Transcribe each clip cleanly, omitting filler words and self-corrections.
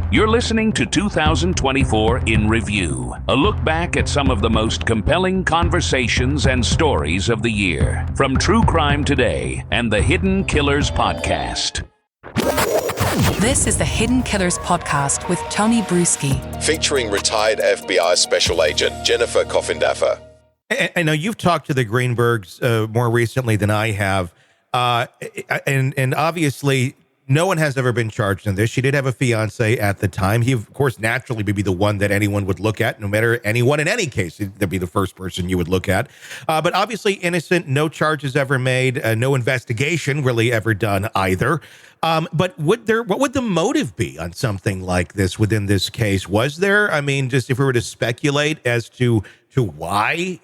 You're listening to 2024 in Review, a look back at some of the most compelling conversations and stories of the year, from True Crime Today and the Hidden Killers Podcast. This is the Hidden Killers Podcast with Tony Brueski, featuring retired FBI Special Agent Jennifer Coffindaffer. I know you've talked to the Greenbergs more recently than I have, and obviously no one has ever been charged in this. She did have a fiance at the time. He, of course, naturally would be the one that anyone would look at, no matter anyone in any case. That'd be the first person you would look at. But obviously innocent, no charges ever made, no investigation really ever done either. But what would the motive be on something like this within this case? Was there, I mean, just if we were to speculate as to why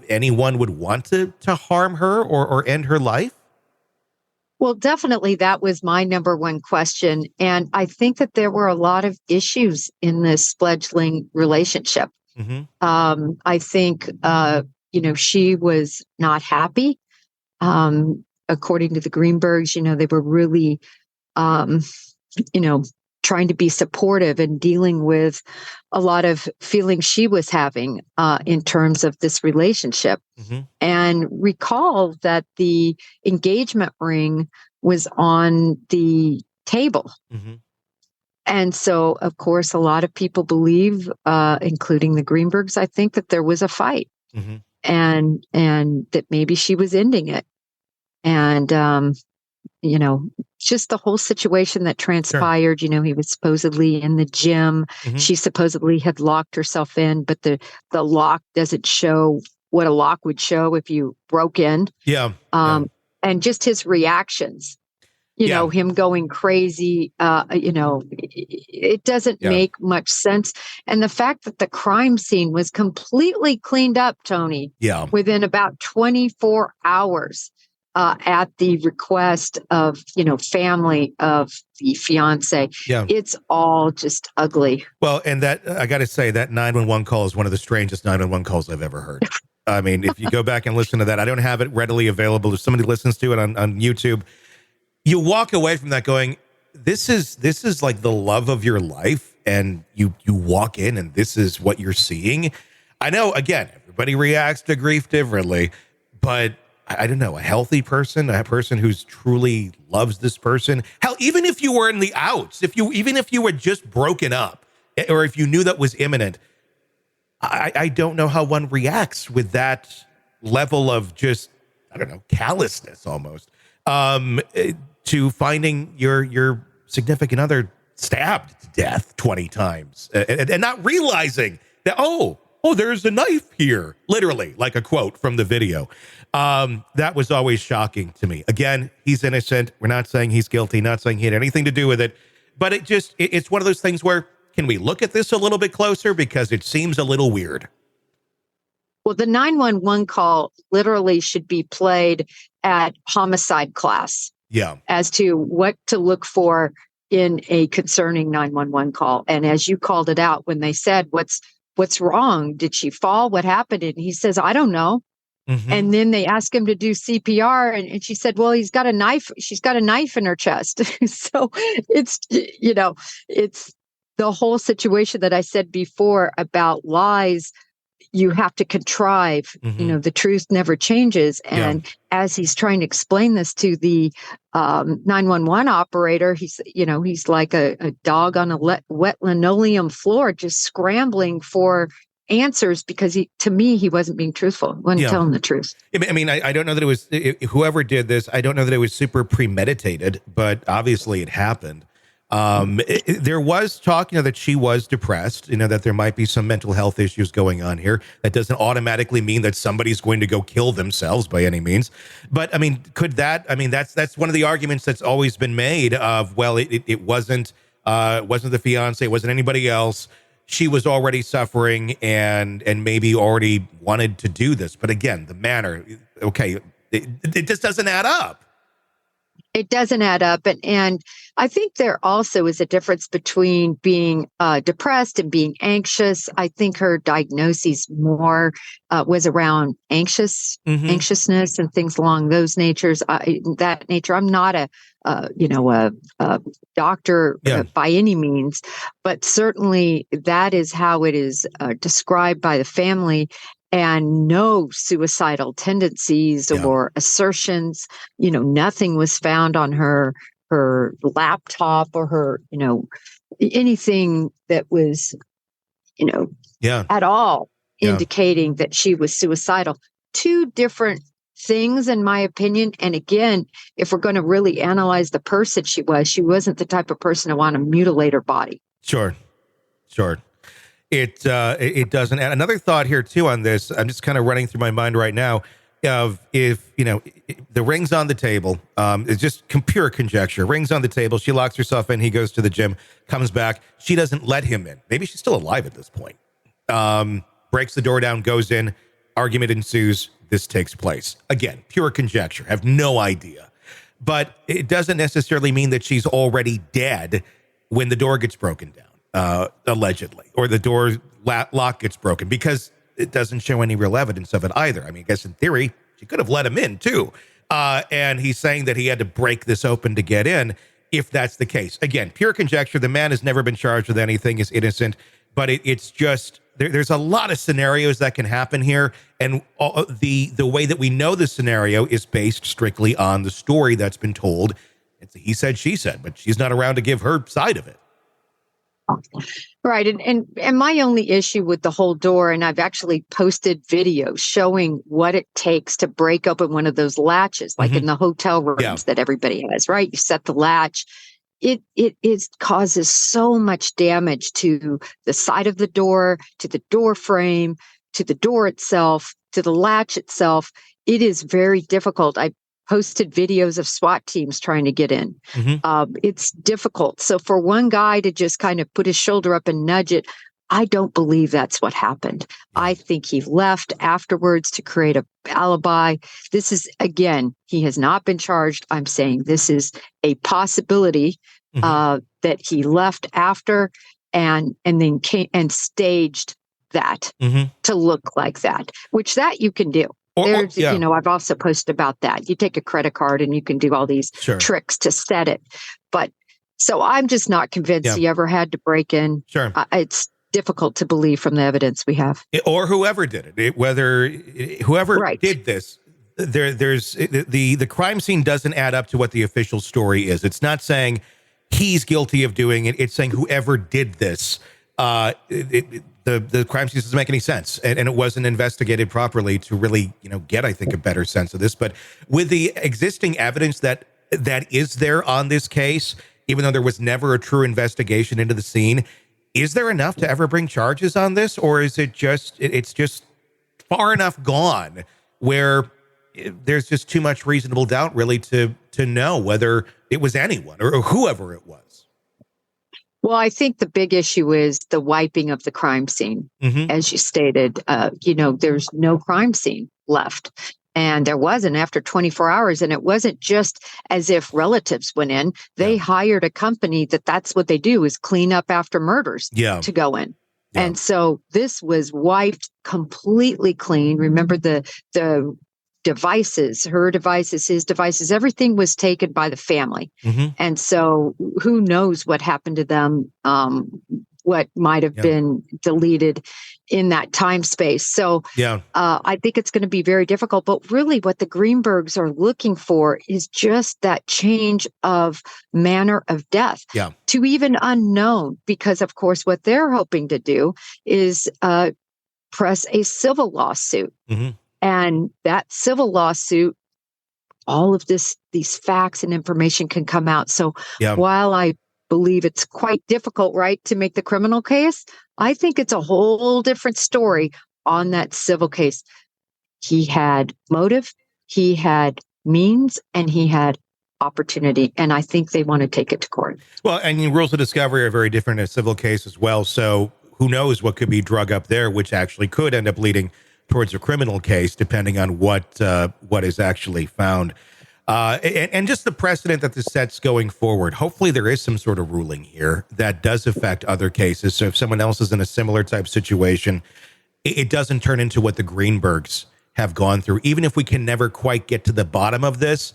anyone would want to harm her or end her life? Well, definitely that was my number one question. And I think that there were a lot of issues in this fledgling relationship. Mm-hmm. I think, she was not happy. According to the Greenbergs, they were really, trying to be supportive and dealing with a lot of feelings she was having in terms of this relationship. Mm-hmm. And recall that the engagement ring was on the table. Mm-hmm. And so, of course, a lot of people believe, including the Greenbergs, I think that there was a fight. Mm-hmm. and that maybe she was ending it. And, just the whole situation that transpired. Sure. He was supposedly in the gym. Mm-hmm. She supposedly had locked herself in, but the lock doesn't show what a lock would show if you broke in. Yeah. And just his reactions, him going crazy, it doesn't make much sense. And the fact that the crime scene was completely cleaned up, Tony, within about 24 hours. At the request of, family of the fiance. Yeah. It's all just ugly. Well, and that, I got to say, that 911 call is one of the strangest 911 calls I've ever heard. I mean, if you go back and listen to that, I don't have it readily available. If somebody listens to it on YouTube, you walk away from that going, this is like the love of your life. And you walk in and this is what you're seeing. I know, again, everybody reacts to grief differently, but I don't know, a healthy person, a person who's truly loves this person. Hell, even if you were in the outs, even if you were just broken up, or if you knew that was imminent, I don't know how one reacts with that level of just, I don't know, callousness almost, to finding your significant other stabbed to death 20 times and not realizing that, oh, there's a knife here, literally, like a quote from the video. That was always shocking to me. Again, he's innocent. We're not saying he's guilty, not saying he had anything to do with it. But it's one of those things where, can we look at this a little bit closer? Because it seems a little weird. Well, the 911 call literally should be played at homicide class. Yeah. As to what to look for in a concerning 911 call. And as you called it out, when they said, what's wrong? Did she fall? What happened? And he says, I don't know. Mm-hmm. And then they ask him to do CPR. And she said, well, he's got a knife. She's got a knife in her chest. So it's the whole situation that I said before about lies. You have to contrive, mm-hmm. The truth never changes. And as he's trying to explain this to the 911 operator, he's like a dog on a wet linoleum floor, just scrambling for answers because to me, he wasn't being truthful. He wasn't telling the truth. I mean, I don't know that it was, whoever did this, I don't know that it was super premeditated, but obviously it happened. There was talk, that she was depressed, that there might be some mental health issues going on here. That doesn't automatically mean that somebody's going to go kill themselves by any means. But I mean, that's one of the arguments that's always been made of, well, it wasn't the fiance, it wasn't anybody else. She was already suffering and maybe already wanted to do this. But again, the manner, okay, it just doesn't add up. It doesn't add up. And I think there also is a difference between being depressed and being anxious. I think her diagnosis more was around anxiousness and things along those natures. That nature. I'm not a doctor by any means, but certainly that is how it is described by the family. And no suicidal tendencies or assertions. Nothing was found on her laptop or her, anything that was, at all indicating that she was suicidal. Two different things, in my opinion. And again, if we're going to really analyze the person she wasn't the type of person to want to mutilate her body. Sure. It doesn't. And another thought here too on this, I'm just kind of running through my mind right now of if the ring's on the table, it's just pure conjecture. Ring's on the table. She locks herself in. He goes to the gym, comes back. She doesn't let him in. Maybe she's still alive at this point. Breaks the door down, goes in. Argument ensues. This takes place. Again, pure conjecture. Have no idea. But it doesn't necessarily mean that she's already dead when the door gets broken down. Allegedly, or the door lock gets broken, because it doesn't show any real evidence of it either. I mean, I guess in theory, she could have let him in too. And he's saying that he had to break this open to get in, if that's the case. Again, pure conjecture. The man has never been charged with anything, is innocent, but it's just, there's a lot of scenarios that can happen here. And the way that we know the scenario is based strictly on the story that's been told. It's a he said, she said, but she's not around to give her side of it. Right. And my only issue with the whole door, and I've actually posted videos showing what it takes to break open one of those latches, like in the hotel rooms that everybody has, right? You set the latch. It causes so much damage to the side of the door, to the door frame, to the door itself, to the latch itself. It is very difficult. I posted videos of SWAT teams trying to get in. It's difficult. So for one guy to just kind of put his shoulder up and nudge it, I don't believe that's what happened. I think he left afterwards to create an alibi. This is, again, he has not been charged. I'm saying this is a possibility that he left after and then came and staged that to look like that, which that you can do. There's, I've also posted about that. You take a credit card and you can do all these tricks to set it. But so I'm just not convinced he ever had to break in. It's difficult to believe from the evidence we have. Or whoever did it, whoever did this, there's the crime scene doesn't add up to what the official story is. It's not saying he's guilty of doing it. It's saying whoever did this, the crime scene doesn't make any sense, and it wasn't investigated properly to really, get, I think, a better sense of this. But with the existing evidence that is there on this case, even though there was never a true investigation into the scene, is there enough to ever bring charges on this, or is it just it's just far enough gone where there's just too much reasonable doubt really to know whether it was anyone or whoever it was? Well, I think the big issue is the wiping of the crime scene. As you stated, there's no crime scene left. And there wasn't after 24 hours. And it wasn't just as if relatives went in. They hired a company that's what they do, is clean up after murders to go in. And so this was wiped completely clean. Remember the devices, her devices, his devices, everything was taken by the family. And so who knows what happened to them, what might have been deleted in that time space. So I think it's going to be very difficult. But really what the Greenbergs are looking for is just that change of manner of death to even unknown, because of course what they're hoping to do is press a civil lawsuit. And that civil lawsuit, all of these facts and information can come out. So while I believe it's quite difficult, right, to make the criminal case, I think it's a whole different story on that civil case. He had motive, he had means, and he had opportunity. And I think they want to take it to court. Well, and the rules of discovery are very different in a civil case as well. So who knows what could be drug up there, which actually could end up leading towards a criminal case, depending on what is actually found. And just the precedent that this sets going forward. Hopefully there is some sort of ruling here that does affect other cases. So if someone else is in a similar type situation, it doesn't turn into what the Greenbergs have gone through. Even if we can never quite get to the bottom of this,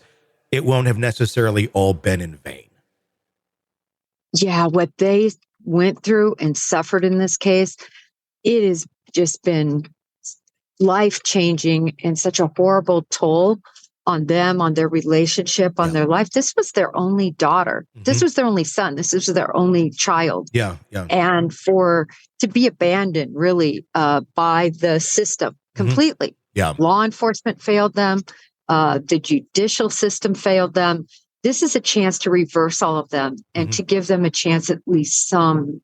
it won't have necessarily all been in vain. Yeah, what they went through and suffered in this case, it has just been life-changing and such a horrible toll on them, on their relationship, on their life. This was their only daughter. This was their only son. This was their only child. Yeah. And to be abandoned, really, by the system completely. Yeah. Law enforcement failed them. The judicial system failed them. This is a chance to reverse all of them and to give them a chance at least some,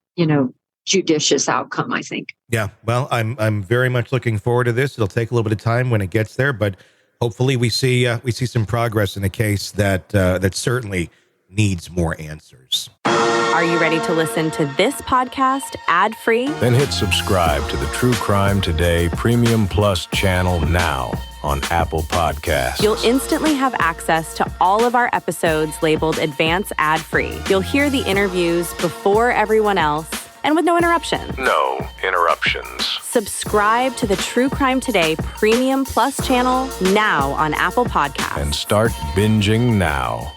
judicious outcome, I think. Yeah. Well, I'm very much looking forward to this. It'll take a little bit of time when it gets there, but hopefully we see some progress in a case that certainly needs more answers. Are you ready to listen to this podcast ad-free? Then hit subscribe to the True Crime Today Premium Plus channel now on Apple Podcasts. You'll instantly have access to all of our episodes labeled Advance Ad-Free. You'll hear the interviews before everyone else and with no interruption. No interruptions. Subscribe to the True Crime Today Premium Plus channel now on Apple Podcasts. And start binging now.